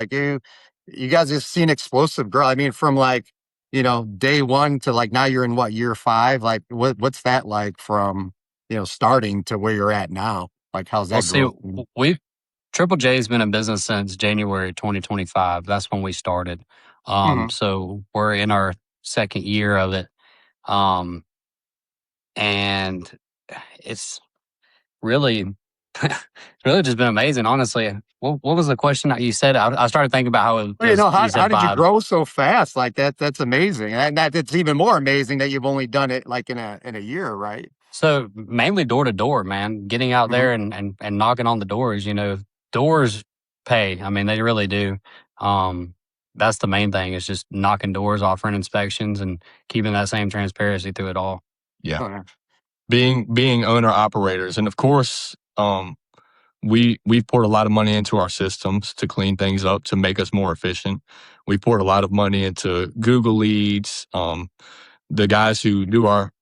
Like you guys have seen explosive growth. I mean, from like, day one to like now you're in what, year five? Like what's that like from, starting to where you're at now? Like how's Well, that see, growth? we Triple J's been in business since January 2025. That's when we started. Hmm. So we're in our second year of it. Um, and it's really, it's really just been amazing, honestly. What was the question that you said? I started thinking about how it Well, was, how you how said did you five. grow so fast? Like that's amazing. And it's even more amazing that you've only done it like in a year, right? So mainly door to door, man, getting out Hmm. there and knocking on the doors, doors pay. I mean, they really do. Um, that's the main thing is just knocking doors, offering inspections and keeping that same transparency through it all. Yeah. Oh, yeah. Being owner operators. And of course, we've poured a lot of money into our systems to clean things up, to make us more efficient. We poured a lot of money into Google Leads. The guys who do our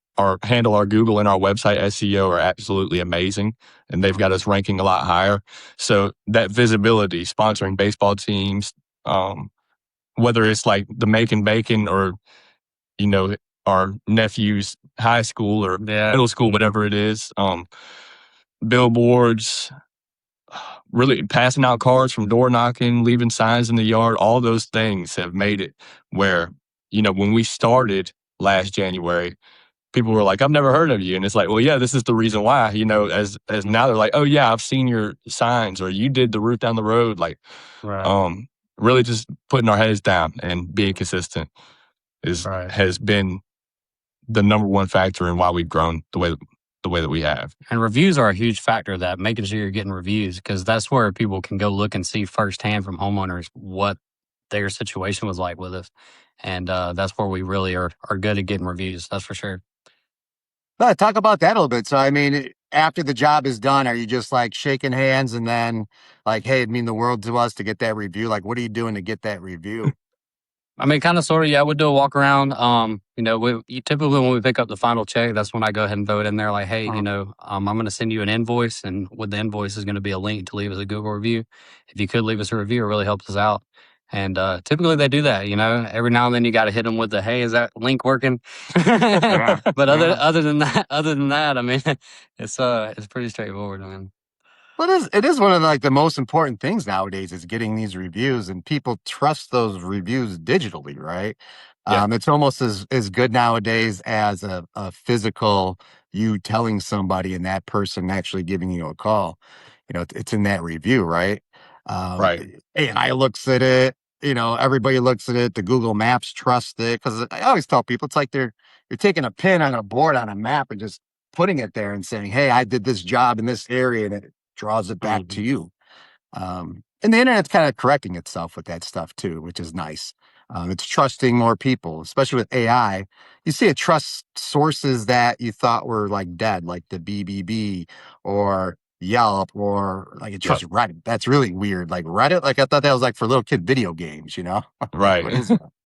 handle our Google and our website SEO are absolutely amazing, and they've got us ranking a lot higher. So that visibility, sponsoring baseball teams, um, whether it's like the Macon Bacon or you know our nephew's high school or Yeah. middle school, whatever it is, billboards, really passing out cards from door knocking, leaving signs in the yard, all those things have made it where, when we started last January, people were like, I've never heard of you. And it's like, well, yeah, this is the reason why, as now they're like, oh yeah, I've seen your signs or you did the roof down the road. Like, Right. um, really just putting our heads down and being consistent Right. has been the number one factor in why we've grown the way that we have. And reviews are a huge factor of that, making sure you're getting reviews because that's where people can go look and see firsthand from homeowners what their situation was like with us. And that's where we really are good at getting reviews. That's for sure. Talk about that a little bit. So, I mean, after the job is done, are you just like shaking hands and then like, hey, it mean the world to us to get that review? Like, what are you doing to get that review? I mean, kind of, sort of, yeah. We do a walk around. Typically when we pick up the final check, that's when I go ahead and throw it in there. Like, hey, Uh-huh. I'm going to send you an invoice, and with the invoice is going to be a link to leave us a Google review. If you could leave us a review, it really helps us out. And typically they do that. Every now and then you got to hit them with the, hey, is that link working? Yeah. But other Yeah. other than that, I mean, it's pretty straightforward. I mean, Well, it is one of like the most important things nowadays is getting these reviews, and people trust those reviews digitally, right? Yeah. It's almost as good nowadays as a physical you telling somebody and that person actually giving you a call. It's in that review, right? Right. AI looks at it. Everybody looks at it. The Google Maps trust it because I always tell people it's like you're taking a pin on a board on a map and just putting it there and saying, "Hey, I did this job in this area," and it draws it back to mhm. you. And the internet's kind of correcting itself with that stuff too, which is nice. It's trusting more people, especially with AI. You see it trust sources that you thought were like dead, like the BBB or Yelp, or like it Yep. trusts Reddit. That's really weird. Like Reddit, like I thought that was like for little kid video games, Right. What is that?